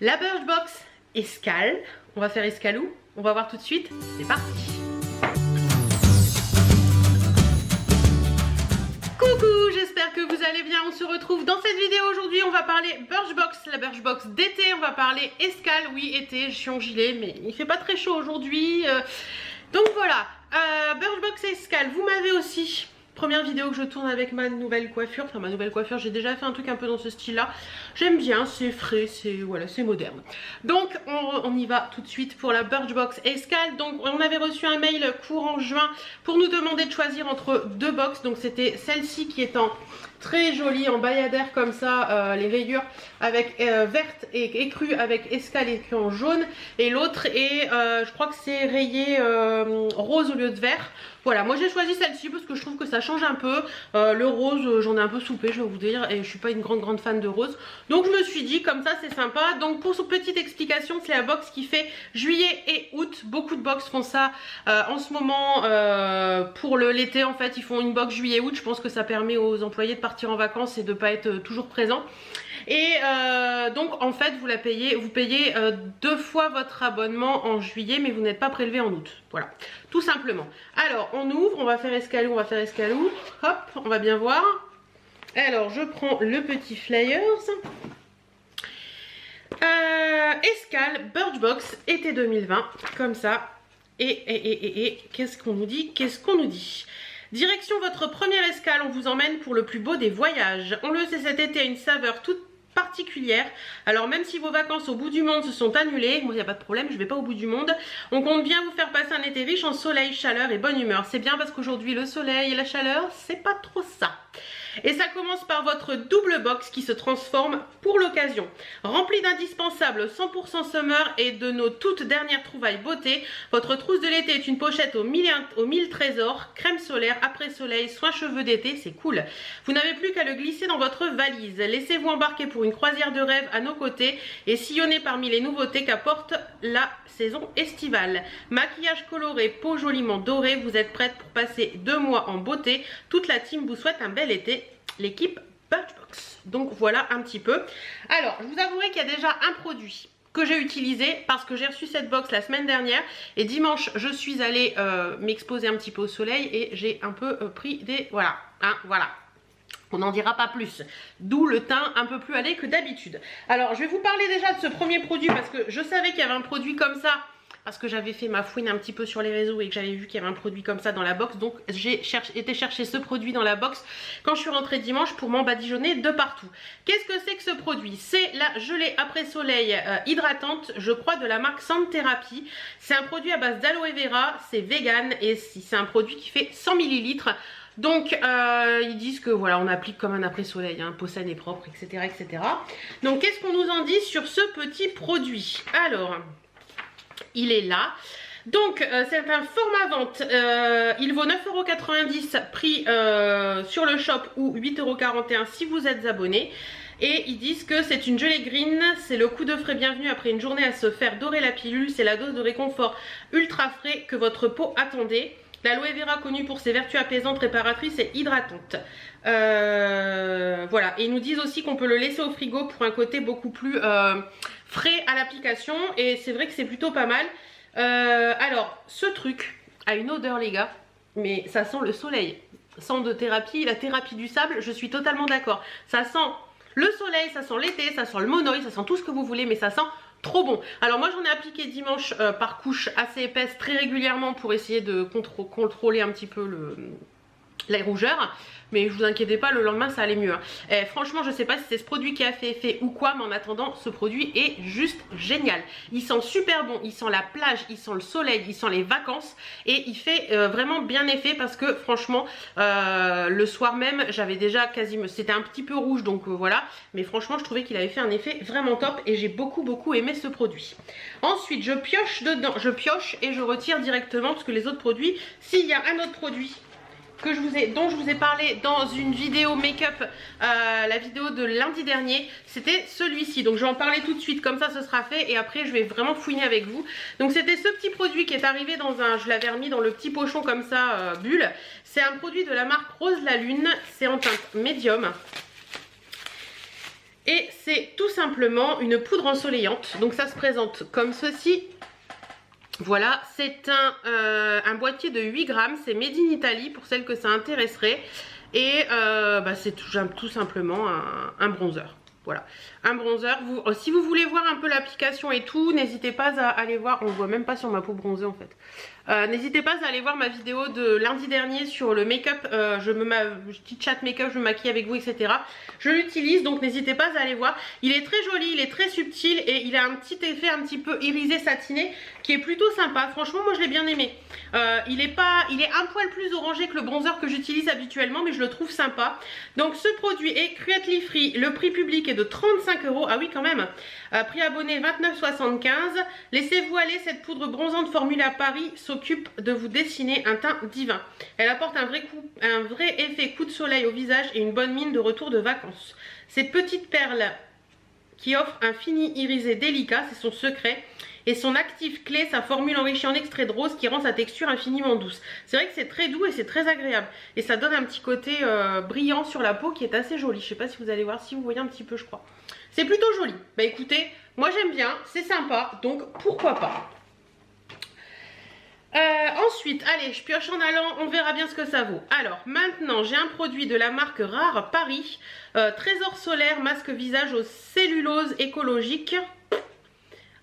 La Birchbox escale. On va faire escalou. On va voir tout de suite. C'est parti. Coucou, j'espère que vous allez bien. On se retrouve dans cette vidéo aujourd'hui. On va parler Birchbox, la Birchbox d'été. On va parler escale. Oui, été, je suis en gilet, mais il fait pas très chaud aujourd'hui. Donc voilà, Birchbox escale. Vous m'avez aussi... Première vidéo que je tourne avec ma nouvelle coiffure. Enfin ma nouvelle coiffure, j'ai déjà fait un truc un peu dans ce style là. J'aime bien, c'est frais, c'est voilà, c'est moderne. Donc on y va tout de suite pour la Birchbox escale. Donc on avait reçu un mail courant juin pour nous demander de choisir entre deux box. Donc c'était celle-ci qui est en très jolie, en bayadère comme ça, les rayures avec verte et écrue avec escale écrit en jaune. Et l'autre est, je crois que c'est rayé rose au lieu de vert. Voilà, moi j'ai choisi celle-ci parce que je trouve que ça change un peu. Le rose, j'en ai un peu soupé, je vais vous dire, et je suis pas une grande fan de rose. Donc je me suis dit, comme ça c'est sympa. Donc pour cette petite explication, c'est la box qui fait juillet et août. Beaucoup de box font ça en ce moment pour l'été en fait. Ils font une box juillet-août. Je pense que ça permet aux employés de partir en vacances et de pas être toujours présents. Et donc en fait vous payez deux fois votre abonnement en juillet, mais vous n'êtes pas prélevé en août. Voilà, tout simplement. Alors on ouvre, on va faire escalou, hop, on va bien voir. Alors je prends le petit flyers. Escale Birchbox été 2020, comme ça. Et qu'est-ce qu'on nous dit? Direction votre première escale, on vous emmène pour le plus beau des voyages. On le sait, cet été a une saveur toute particulière. Alors même si vos vacances au bout du monde se sont annulées, moi il n'y a pas de problème, je vais pas au bout du monde. On compte bien vous faire passer un été riche en soleil, chaleur et bonne humeur. C'est bien parce qu'aujourd'hui le soleil et la chaleur, c'est pas trop ça. Et ça commence par votre double box qui se transforme pour l'occasion. Remplie d'indispensables 100% summer et de nos toutes dernières trouvailles beauté, votre trousse de l'été est une pochette aux 1000 trésors, crème solaire, après soleil, soins cheveux d'été, c'est cool. Vous n'avez plus qu'à le glisser dans votre valise. Laissez-vous embarquer pour une croisière de rêve à nos côtés et sillonner parmi les nouveautés qu'apporte la saison estivale. Maquillage coloré, peau joliment dorée, vous êtes prête pour passer 2 mois en beauté. Toute la team vous souhaite un bel été. L'équipe Birchbox. Donc voilà un petit peu. Alors je vous avouerai qu'il y a déjà un produit que j'ai utilisé parce que j'ai reçu cette box la semaine dernière et dimanche je suis allée m'exposer un petit peu au soleil et j'ai un peu pris des... Voilà, hein, voilà. On n'en dira pas plus. D'où le teint un peu plus allé que d'habitude. Alors je vais vous parler déjà de ce premier produit parce que je savais qu'il y avait un produit comme ça. Parce que j'avais fait ma fouine un petit peu sur les réseaux et que j'avais vu qu'il y avait un produit comme ça dans la box. Donc j'ai été chercher ce produit dans la box quand je suis rentrée dimanche pour m'en badigeonner de partout. Qu'est-ce que c'est que ce produit? C'est la gelée après soleil hydratante, je crois de la marque Sand Therapy. C'est un produit à base d'aloe vera, c'est vegan et c'est un produit qui fait 100 ml. Donc ils disent que voilà, on applique comme un après-soleil, hein, peau saine et propre, etc. etc. Donc qu'est-ce qu'on nous en dit sur ce petit produit? Alors... il est là. Donc c'est un format vente, il vaut 9,90 € prix sur le shop ou 8,41 € si vous êtes abonné. Et ils disent que c'est une gelée green, c'est le coup de frais bienvenu après une journée à se faire dorer la pilule, c'est la dose de réconfort ultra frais que votre peau attendait. L'aloe vera connue pour ses vertus apaisantes, réparatrices et hydratantes. Voilà, et ils nous disent aussi qu'on peut le laisser au frigo pour un côté beaucoup plus frais à l'application. Et c'est vrai que c'est plutôt pas mal. Alors, ce truc a une odeur les gars, mais ça sent le soleil. Sand Therapy, la thérapie du sable, je suis totalement d'accord. Ça sent le soleil, ça sent l'été, ça sent le monoï, ça sent tout ce que vous voulez, mais ça sent... trop bon. Alors moi j'en ai appliqué dimanche par couche assez épaisse très régulièrement pour essayer de contrôler un petit peu les rougeurs. Mais je vous inquiétez pas, le lendemain ça allait mieux. Et franchement je sais pas si c'est ce produit qui a fait effet ou quoi, mais en attendant ce produit est juste génial. Il sent super bon, il sent la plage, il sent le soleil, il sent les vacances. Et il fait vraiment bien effet parce que franchement le soir même j'avais déjà quasiment... c'était un petit peu rouge donc voilà. Mais franchement je trouvais qu'il avait fait un effet vraiment top et j'ai beaucoup aimé ce produit. Ensuite je pioche dedans, je pioche et je retire directement parce que les autres produits, s'il y a un autre produit dont je vous ai parlé dans une vidéo make-up, la vidéo de lundi dernier, c'était celui-ci. Donc je vais en parler tout de suite, comme ça ce sera fait et après je vais vraiment fouiner avec vous. Donc c'était ce petit produit qui est arrivé dans un, je l'avais remis dans le petit pochon comme ça, bulle. C'est un produit de la marque Rose la Lune, c'est en teinte médium. Et c'est tout simplement une poudre ensoleillante. Donc ça se présente comme ceci. Voilà, c'est un boîtier de 8 grammes. C'est made in Italy pour celles que ça intéresserait. Et c'est tout simplement un bronzer. Voilà, un bronzer. Si vous voulez voir un peu l'application et tout, n'hésitez pas à aller voir. On ne voit même pas sur ma peau bronzée en fait. N'hésitez pas à aller voir ma vidéo de lundi dernier sur le make-up. Je chat make-up, je me maquille avec vous, etc. Je l'utilise, donc n'hésitez pas à aller voir. Il est très joli, il est très subtil et il a un petit effet un petit peu irisé satiné qui est plutôt sympa. Franchement, moi je l'ai bien aimé. Il est un poil plus orangé que le bronzer que j'utilise habituellement, mais je le trouve sympa. Donc ce produit est cruelty free. Le prix public est de 35 €. Ah oui, quand même. Prix abonné 29,75 €. Laissez-vous aller, cette poudre bronzante formulée à Paris s'occupe de vous dessiner un teint divin. Elle apporte un vrai effet coup de soleil au visage et une bonne mine de retour de vacances. Ces petites perles qui offrent un fini irisé délicat, c'est son secret. Et son actif clé, sa formule enrichie en extrait de rose qui rend sa texture infiniment douce. C'est vrai que c'est très doux et c'est très agréable. Et ça donne un petit côté brillant sur la peau qui est assez joli. Je ne sais pas si vous allez voir, si vous voyez un petit peu, je crois. C'est plutôt joli. Bah écoutez, moi j'aime bien, c'est sympa, donc pourquoi pas. Ensuite, allez, je pioche en allant, on verra bien ce que ça vaut. Alors, maintenant, j'ai un produit de la marque Rare Paris. Trésor solaire, masque visage au cellulose écologique.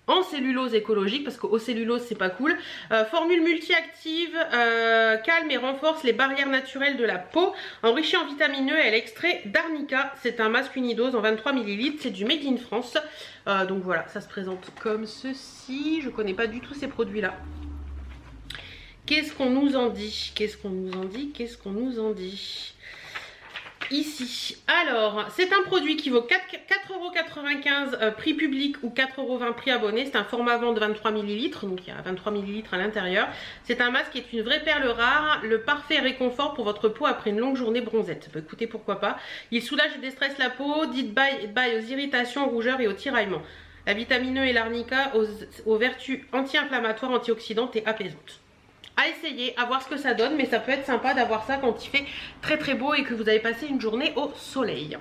En cellulose écologique, parce qu'au cellulose c'est pas cool. Formule multi-active, calme et renforce les barrières naturelles de la peau. Enrichi en vitamine E et l'extrait d'arnica. C'est un masque unidose en 23 ml. C'est du Made in France. Donc voilà, ça se présente comme ceci. Je connais pas du tout ces produits-là. Qu'est-ce qu'on nous en dit? Qu'est-ce qu'on nous en dit? Qu'est-ce qu'on nous en dit? Ici, alors c'est un produit qui vaut 4,95 € prix public ou 4,20 € prix abonné. C'est un format vente de 23 ml, donc il y a 23 ml à l'intérieur. C'est un masque qui est une vraie perle rare, le parfait réconfort pour votre peau après une longue journée bronzette. Bah, écoutez, pourquoi pas. Il soulage et déstresse la peau, dit bye aux irritations, aux rougeurs et aux tiraillements. La vitamine E et l'arnica aux vertus anti-inflammatoires, antioxydantes et apaisantes. À essayer, à voir ce que ça donne, mais ça peut être sympa d'avoir ça quand il fait très très beau et que vous avez passé une journée au soleil.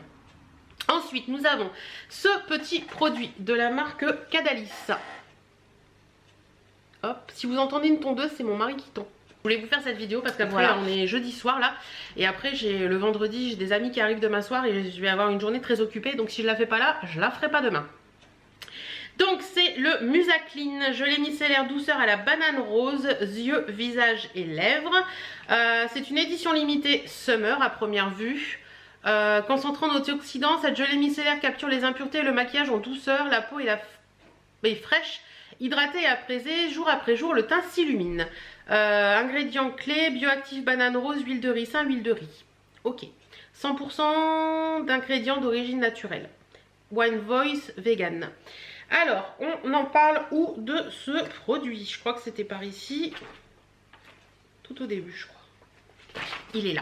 Ensuite, nous avons ce petit produit de la marque Cadalis. Hop, si vous entendez une tondeuse, c'est mon mari qui tond. Je voulais vous faire cette vidéo parce qu'après voilà, on est jeudi soir là. Et après, le vendredi, j'ai des amis qui arrivent demain soir et je vais avoir une journée très occupée. Donc si je la fais pas là, je la ferai pas demain. Donc c'est le Musaclean gelée micellaire douceur à la banane rose, yeux, visage et lèvres. C'est une édition limitée Summer à première vue. Concentrant en antioxydants, cette gelée micellaire capture les impuretés et le maquillage en douceur. La peau est fraîche, hydratée et apaisée. Jour après jour, le teint s'illumine. Ingrédients clés, bioactif banane rose, huile de ricin, huile de riz. Ok. 100% d'ingrédients d'origine naturelle. One Voice vegan. Alors, on en parle où de ce produit? Je crois que c'était par ici, tout au début, je crois. Il est là.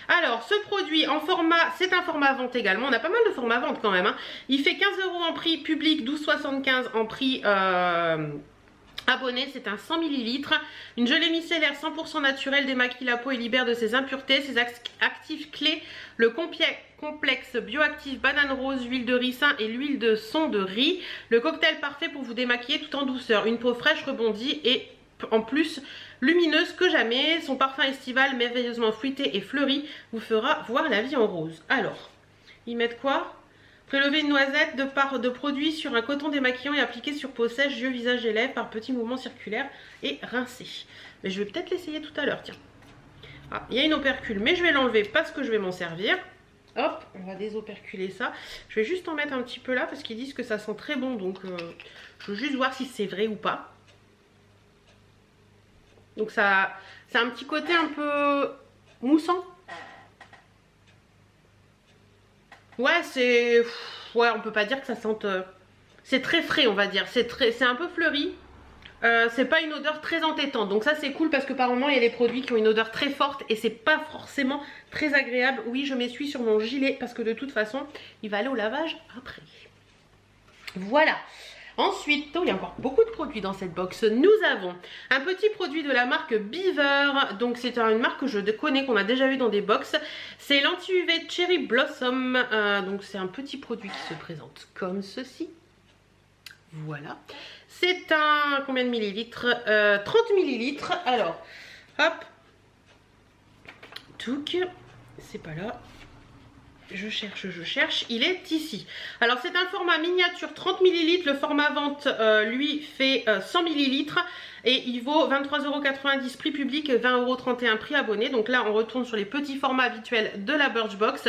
Alors, ce produit en format, c'est un format vente également. On a pas mal de formats vente quand même. Hein. Il fait 15 € en prix public, 12,75 € en prix abonné. C'est un 100 ml. Une gelée micellaire 100% naturelle démaquille la peau et libère de ses impuretés. Ses actifs clés, le complexe bioactif banane rose, huile de ricin et l'huile de son de riz. Le cocktail parfait pour vous démaquiller tout en douceur. Une peau fraîche rebondie et en plus lumineuse que jamais. Son parfum estival merveilleusement fruité et fleuri vous fera voir la vie en rose. Alors, ils mettent quoi? Prélever une noisette de produit sur un coton démaquillant et appliquer sur peau sèche, yeux, visage et lèvres par petits mouvements circulaires et rincer. Mais je vais peut-être l'essayer tout à l'heure, tiens. Ah, il y a une opercule, mais je vais l'enlever parce que je vais m'en servir. Hop, on va désoperculer ça. Je vais juste en mettre un petit peu là parce qu'ils disent que ça sent très bon. Donc, je veux juste voir si c'est vrai ou pas. Donc, ça a un petit côté un peu moussant. Ouais, ouais, on peut pas dire que ça sente... c'est très frais, on va dire. C'est un peu fleuri. C'est pas une odeur très entêtante. Donc ça, c'est cool parce que par moments, il y a des produits qui ont une odeur très forte et c'est pas forcément très agréable. Oui, je m'essuie sur mon gilet parce que de toute façon, il va aller au lavage après. Voilà. Ensuite, oh, il y a encore beaucoup de produits dans cette box. Nous avons un petit produit de la marque Beaver. Donc c'est une marque que je connais, qu'on a déjà vu dans des box. C'est l'anti-UV Cherry Blossom. Donc c'est un petit produit qui se présente comme ceci. Voilà. C'est un combien de millilitres 30 millilitres. Alors, hop. Touc. C'est pas là. Je cherche, il est ici. Alors c'est un format miniature 30 ml, le format vente lui fait 100 ml et il vaut 23,90 € prix public et 20,31 € prix abonné. Donc là on retourne sur les petits formats habituels de la Birchbox.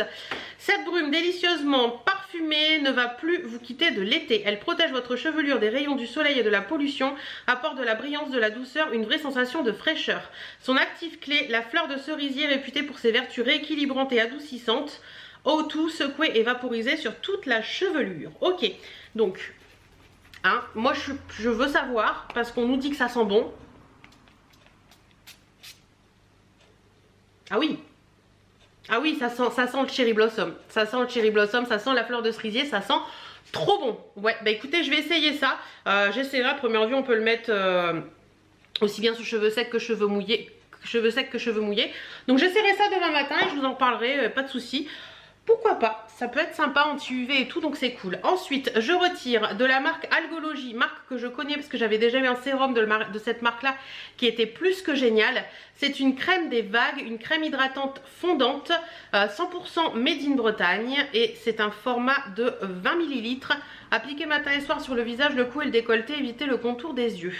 Cette brume délicieusement parfumée ne va plus vous quitter de l'été. Elle protège votre chevelure des rayons du soleil et de la pollution, apporte de la brillance, de la douceur, une vraie sensation de fraîcheur. Son actif clé, la fleur de cerisier réputée pour ses vertus rééquilibrantes et adoucissantes. O2 secoué et vaporisé sur toute la chevelure. Ok, donc, hein, moi je veux savoir, parce qu'on nous dit que ça sent bon. Ah oui, ça sent le cherry blossom. Ça sent le cherry blossom, ça sent la fleur de cerisier, ça sent trop bon. Ouais, bah écoutez, je vais essayer ça. J'essaierai, à première vue, on peut le mettre aussi bien sur cheveux secs que cheveux mouillés. Donc j'essaierai ça demain matin et je vous en reparlerai, pas de souci. Pourquoi pas, ça peut être sympa anti-UV et tout, donc c'est cool. Ensuite, je retire de la marque Algologie, marque que je connais parce que j'avais déjà eu un sérum de cette marque-là qui était plus que génial. C'est une crème des vagues, une crème hydratante fondante, 100% made in Bretagne et c'est un format de 20 ml. Appliqué matin et soir sur le visage, le cou et le décolleté, évitez le contour des yeux.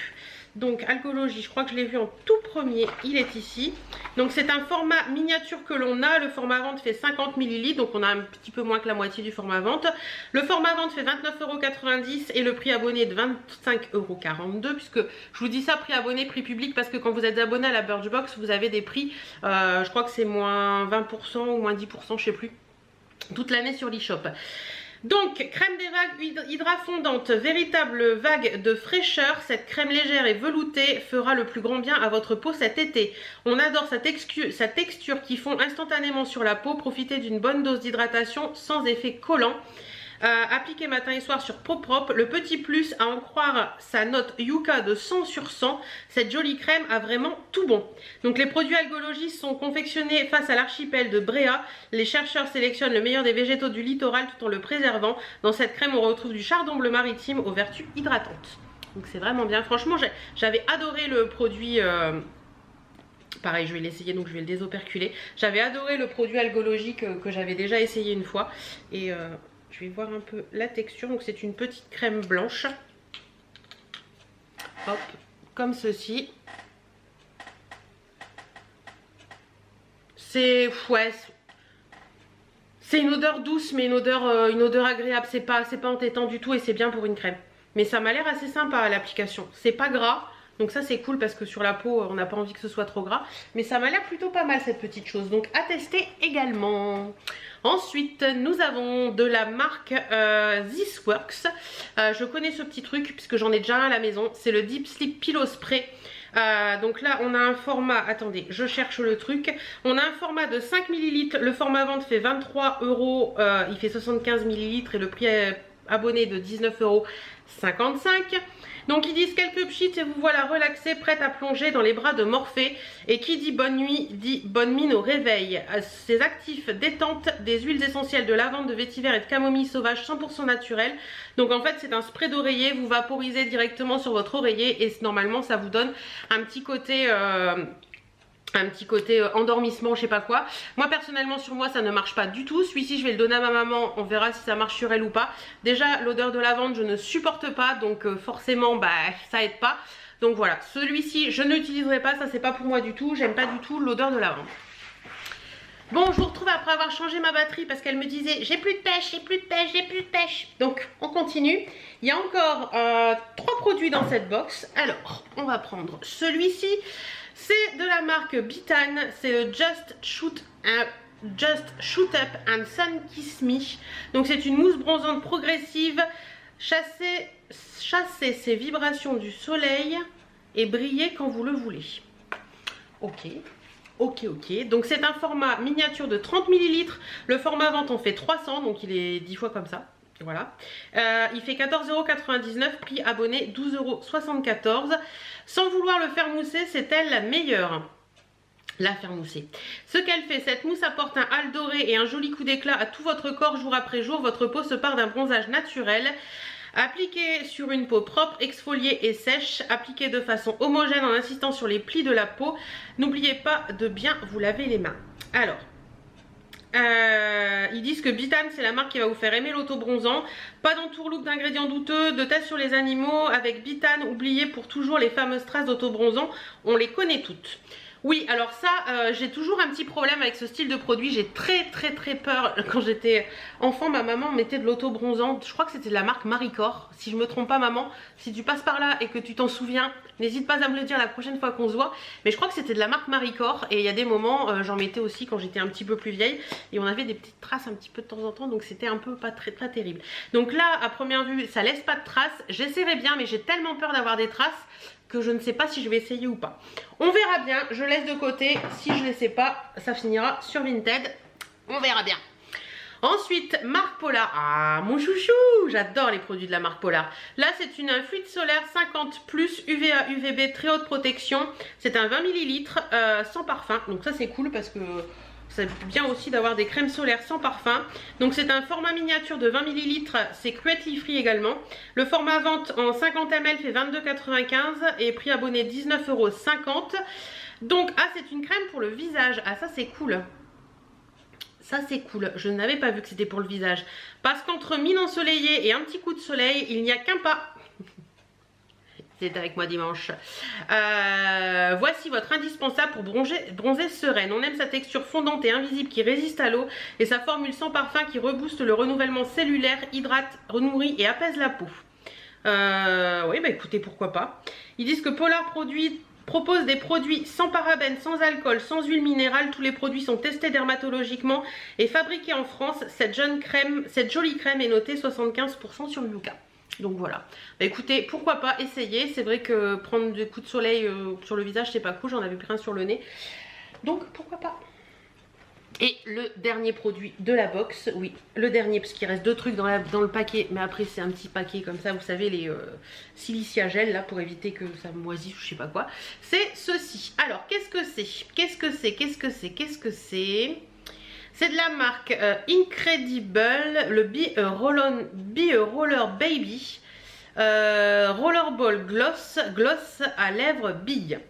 Donc Algologie, je crois que je l'ai vu en tout premier, il est ici. Donc c'est un format miniature que l'on a, le format vente fait 50 ml, donc on a un petit peu moins que la moitié du format vente. Le format vente fait 29,90 € et le prix abonné est de 25,42 € puisque je vous dis ça prix abonné, prix public parce que quand vous êtes abonné à la Birchbox, vous avez des prix, je crois que c'est moins 20% ou moins 10%, je sais plus, toute l'année sur l'e-shop. Donc, crème des vagues hydrafondante, véritable vague de fraîcheur. Cette crème légère et veloutée fera le plus grand bien à votre peau cet été. On adore sa texture qui fond instantanément sur la peau. Profitez d'une bonne dose d'hydratation sans effet collant. Appliqué matin et soir sur peau propre. Le petit plus, à en croire sa note Yucca de 100 sur 100, cette jolie crème a vraiment tout bon. Donc les produits Algologie sont confectionnés face à l'archipel de Bréa. Les chercheurs sélectionnent le meilleur des végétaux du littoral tout en le préservant. Dans cette crème on retrouve du chardon bleu maritime aux vertus hydratantes. Donc c'est vraiment bien, franchement j'avais adoré le produit... Pareil, je vais l'essayer, donc je vais le désoperculer. J'avais adoré le produit Algologie que j'avais déjà essayé une fois. Et je vais voir un peu la texture. Donc c'est une petite crème blanche. Hop, comme ceci. C'est... ouais, c'est une odeur douce, mais une odeur agréable. C'est pas entêtant du tout et c'est bien pour une crème. Mais ça m'a l'air assez sympa à l'application. C'est pas gras. Donc ça c'est cool parce que sur la peau on n'a pas envie que ce soit trop gras. Mais ça m'a l'air plutôt pas mal cette petite chose. Donc à tester également. Ensuite nous avons de la marque This Works. Je connais ce petit truc puisque j'en ai déjà un à la maison. C'est le Deep Sleep Pillow Spray. Donc là on a un format, attendez je cherche le truc. On a un format de 5 ml. Le format vente fait 23 €. Il fait 75 ml et le prix abonné de 19,55 €. Donc ils disent quelques pchits et vous voilà relaxé, prête à plonger dans les bras de Morphée. Et qui dit bonne nuit, dit bonne mine au réveil. Ces actifs détente, des huiles essentielles de lavande, de vétiver et de camomille sauvage 100% naturel. Donc en fait c'est un spray d'oreiller, vous vaporisez directement sur votre oreiller et normalement ça vous donne un petit côté... endormissement, je sais pas quoi. Moi personnellement sur moi ça ne marche pas du tout. Celui-ci je vais le donner à ma maman, on verra si ça marche sur elle ou pas. Déjà l'odeur de lavande je ne supporte pas, donc forcément bah ça aide pas. Donc voilà, celui-ci je n'utiliserai pas, ça c'est pas pour moi du tout. J'aime pas du tout l'odeur de lavande. Bon, je vous retrouve après avoir changé ma batterie parce qu'elle me disait j'ai plus de pêche, j'ai plus de pêche, j'ai plus de pêche. Donc on continue. Il y a encore 3 produits dans cette box. Alors on va prendre celui-ci. C'est de la marque Bitane, c'est le Just Shoot Up and Sun Kiss Me. Donc c'est une mousse bronzante progressive. Chassez ces vibrations du soleil et brillez quand vous le voulez. Ok. Donc c'est un format miniature de 30 ml. Le format vente en fait 300, donc il est 10 fois comme ça. Voilà. Il fait 14,99 €, prix abonné 12,74 €. Sans vouloir le faire mousser, c'est-elle la meilleure? La faire mousser. Ce qu'elle fait, cette mousse apporte un halo doré et un joli coup d'éclat à tout votre corps jour après jour. Votre peau se part d'un bronzage naturel. Appliquez sur une peau propre, exfoliée et sèche. Appliquez de façon homogène en insistant sur les plis de la peau. N'oubliez pas de bien vous laver les mains. Alors, ils disent que Bitan c'est la marque qui va vous faire aimer l'auto-bronzant. Pas d'entourloupe d'ingrédients douteux, de tests sur les animaux. Avec Bitan, oubliez pour toujours les fameuses traces d'auto-bronzant. On les connaît toutes. Oui, alors ça, j'ai toujours un petit problème avec ce style de produit. J'ai très peur. Quand j'étais enfant, ma maman mettait de l'auto-bronzant. Je crois que c'était de la marque Maricor. Si je me trompe pas, maman, si tu passes par là et que tu t'en souviens, n'hésite pas à me le dire la prochaine fois qu'on se voit. Mais je crois que c'était de la marque Maricor. Et il y a des moments, j'en mettais aussi quand j'étais un petit peu plus vieille. Et on avait des petites traces un petit peu de temps en temps. Donc c'était un peu pas terrible. Donc là, à première vue, ça laisse pas de traces. J'essaierai bien, mais j'ai tellement peur d'avoir des traces que je ne sais pas si je vais essayer ou pas. On verra bien, je laisse de côté. Si je ne sais pas, ça finira sur Vinted. On verra bien. Ensuite, marque Polar. Ah, mon chouchou, j'adore les produits de la marque Polar. Là, c'est une fluide solaire 50+, UVA, UVB, très haute protection. C'est un 20 ml sans parfum. Donc ça, c'est cool parce que c'est bien aussi d'avoir des crèmes solaires sans parfum. Donc c'est un format miniature de 20 ml, c'est cruelty free également. Le format vente en 50 ml fait 22,95 € et prix abonné 19,50 €. Donc, ah, c'est une crème pour le visage. Ah, ça c'est cool. Ça c'est cool, je n'avais pas vu que c'était pour le visage. Parce qu'entre mine ensoleillée et un petit coup de soleil, il n'y a qu'un pas. C'est avec moi dimanche. Voici votre indispensable pour bronzer sereine. On aime sa texture fondante et invisible qui résiste à l'eau et sa formule sans parfum qui rebooste le renouvellement cellulaire, hydrate, renourrit et apaise la peau. Oui, bah écoutez, pourquoi pas. Ils disent que Polar propose des produits sans parabènes, sans alcool, sans huile minérale. Tous les produits sont testés dermatologiquement et fabriqués en France. Cette jolie crème est notée 75% sur Yuka. Donc voilà, bah écoutez, pourquoi pas essayer. C'est vrai que prendre des coups de soleil sur le visage c'est pas cool, j'en avais pris un sur le nez. Donc pourquoi pas. Et le dernier produit de la box, oui, le dernier, parce qu'il reste 2 trucs dans le paquet. Mais après c'est un petit paquet comme ça, vous savez, les silicia gel là, pour éviter que ça moisisse ou je sais pas quoi. C'est ceci. Alors qu'est-ce que c'est? C'est de la marque Incredible, le Be a Roller Baby Rollerball Gloss à lèvres bille.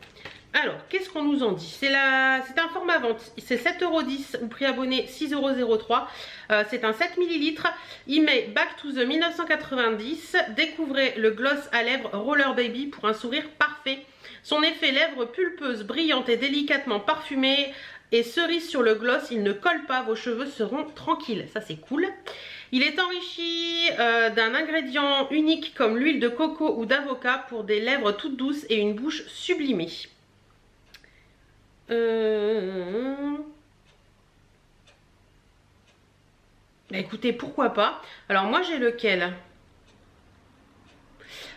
Alors, qu'est-ce qu'on nous en dit? C'est un format vente, c'est 7,10 € ou prix abonné 6,03 €. C'est un 7 ml. Il met Back to the 1990. Découvrez le gloss à lèvres Roller Baby pour un sourire parfait. Son effet lèvres pulpeuses, brillantes et délicatement parfumées. Et cerise sur le gloss, il ne colle pas, vos cheveux seront tranquilles. Ça c'est cool. Il est enrichi d'un ingrédient unique comme l'huile de coco ou d'avocat pour des lèvres toutes douces et une bouche sublimée. Bah écoutez, pourquoi pas. Alors moi j'ai lequel?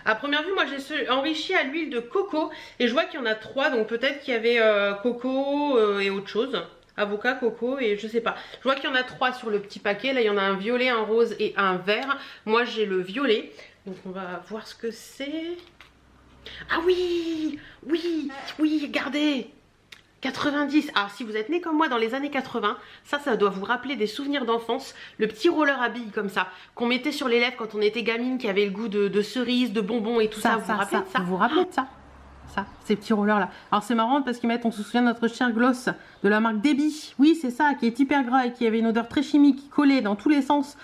À première vue, moi j'ai enrichi à l'huile de coco et je vois qu'il y en a 3, donc peut-être qu'il y avait coco et autre chose. Avocat, coco et je sais pas. Je vois qu'il y en a 3 sur le petit paquet. Là il y en a un violet, un rose et un vert. Moi j'ai le violet. Donc on va voir ce que c'est. Ah oui, regardez, 90. Ah, si vous êtes né comme moi dans les années 80, ça doit vous rappeler des souvenirs d'enfance. Le petit roller à billes comme ça, qu'on mettait sur les lèvres quand on était gamine, qui avait le goût de cerise, de bonbons et tout ça. Vous vous rappelez de ça? Vous vous rappelez de ça? Ça, ces petits rollers là. Alors c'est marrant parce qu'ils mettent, on se souvient de notre cher gloss de la marque Debbie. Oui, c'est ça, qui est hyper gras et qui avait une odeur très chimique, qui collait dans tous les sens,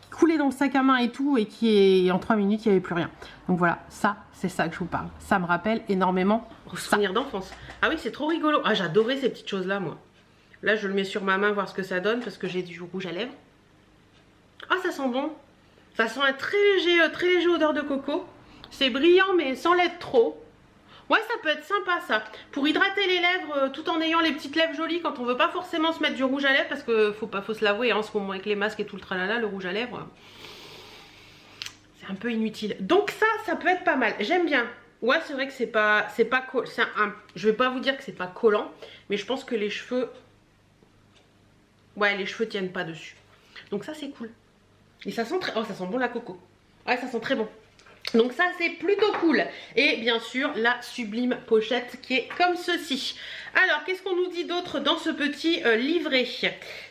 qui coulait dans le sac à main et tout, et qui est en 3 minutes, il n'y avait plus rien. Donc voilà, ça, c'est ça que je vous parle. Ça me rappelle énormément souvenirs d'enfance. Ah oui, c'est trop rigolo. Ah, j'adorais ces petites choses là, moi. Là, je le mets sur ma main, voir ce que ça donne, parce que j'ai du rouge à lèvres. Ah, ça sent bon. Ça sent un très léger odeur de coco. C'est brillant, mais sans l'être trop. Ouais, ça peut être sympa ça. Pour hydrater les lèvres tout en ayant les petites lèvres jolies quand on veut pas forcément se mettre du rouge à lèvres, parce que faut se l'avouer, en ce moment avec les masques et tout le tralala, le rouge à lèvres, c'est un peu inutile. Donc ça peut être pas mal. J'aime bien. Ouais, c'est vrai que c'est pas je vais pas vous dire que c'est pas collant, mais je pense que les cheveux, ouais, les cheveux tiennent pas dessus. Donc ça c'est cool. Et ça sent très... Oh, ça sent bon la coco. Ouais, ça sent très bon. Donc ça c'est plutôt cool. Et bien sûr la sublime pochette qui est comme ceci. Alors qu'est-ce qu'on nous dit d'autre dans ce petit livret?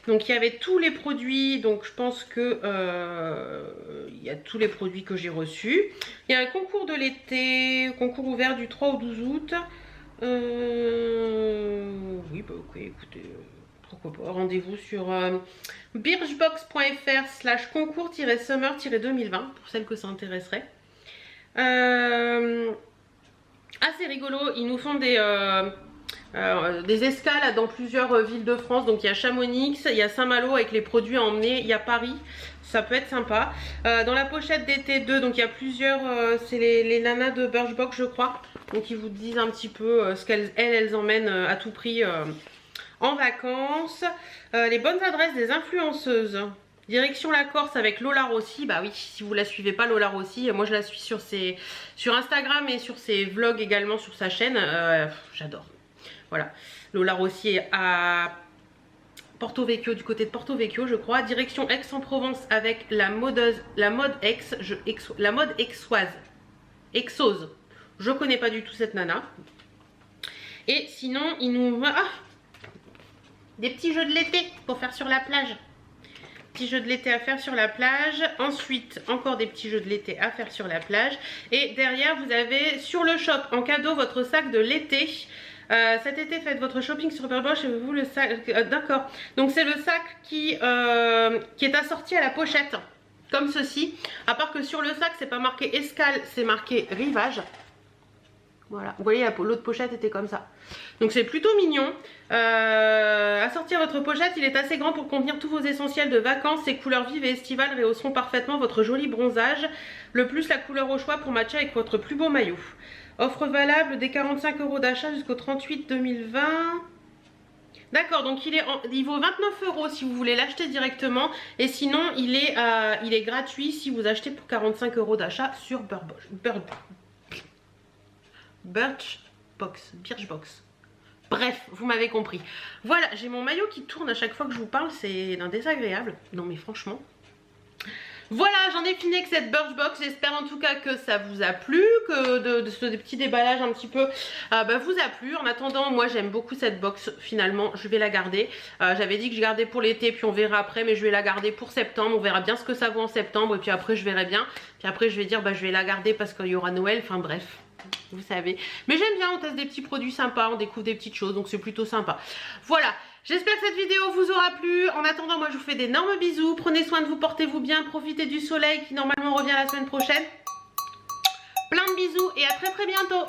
Donc il y avait tous les produits. Donc je pense que il y a tous les produits que j'ai reçus. Il y a un concours de l'été, concours ouvert du 3 au 12 août. Oui bah ok, écoutez, pourquoi pas. Rendez-vous sur birchbox.fr/concours-summer-2020 pour celles que ça intéresserait. Assez rigolo, ils nous font des escales dans plusieurs villes de France. Donc il y a Chamonix, il y a Saint-Malo avec les produits à emmener, il y a Paris, ça peut être sympa. Dans la pochette d'été 2, donc il y a plusieurs, c'est les nanas de Birchbox je crois. Donc ils vous disent un petit peu ce qu'elles emmènent à tout prix en vacances. Les bonnes adresses des influenceuses. Direction la Corse avec Lola Rossi. Bah oui, si vous la suivez pas, Lola Rossi, moi je la suis sur Instagram et sur ses vlogs également sur sa chaîne. J'adore. Voilà. Lola Rossi est à Porto Vecchio, du côté de Porto Vecchio, je crois. Direction Aix-en-Provence avec la mode aixoise. Exose. Je connais pas du tout cette nana. Et sinon, il nous... Ah, des petits jeux de l'été pour faire sur la plage. Petits jeux de l'été à faire sur la plage. Ensuite, encore des petits jeux de l'été à faire sur la plage. Et derrière, vous avez sur le shop en cadeau votre sac de l'été. Cet été, faites votre shopping sur Birchbox et vous le sac. D'accord. Donc c'est le sac qui est assorti à la pochette. Comme ceci. À part que sur le sac, c'est pas marqué escale, c'est marqué rivage. Voilà, vous voyez l'autre pochette était comme ça. Donc c'est plutôt mignon. Assortir votre pochette, il est assez grand pour contenir tous vos essentiels de vacances. Ces couleurs vives et estivales rehausseront parfaitement votre joli bronzage. Le plus la couleur au choix pour matcher avec votre plus beau maillot. Offre valable des 45 € d'achat jusqu'au 38/2020. D'accord, donc il vaut 29 € si vous voulez l'acheter directement. Et sinon il est gratuit si vous achetez pour 45 € d'achat sur Birchbox. Bref, vous m'avez compris. Voilà, j'ai mon maillot qui tourne à chaque fois que je vous parle, c'est d'un désagréable. Non mais franchement. Voilà, j'en ai fini avec cette Birchbox. J'espère en tout cas que ça vous a plu, que ce petit déballage un petit peu vous a plu. En attendant, moi j'aime beaucoup cette box. Finalement, je vais la garder. J'avais dit que je gardais pour l'été, puis on verra après, mais je vais la garder pour septembre. On verra bien ce que ça vaut en septembre, et puis après je verrai bien. Puis après je vais dire, je vais la garder parce qu'il y aura Noël. Enfin bref. Vous savez, mais j'aime bien, on teste des petits produits sympas, on découvre des petites choses, donc c'est plutôt sympa. Voilà, j'espère que cette vidéo vous aura plu. En attendant, moi je vous fais d'énormes bisous, prenez soin de vous, portez-vous bien, profitez du soleil qui normalement revient la semaine prochaine. Plein de bisous et à très bientôt.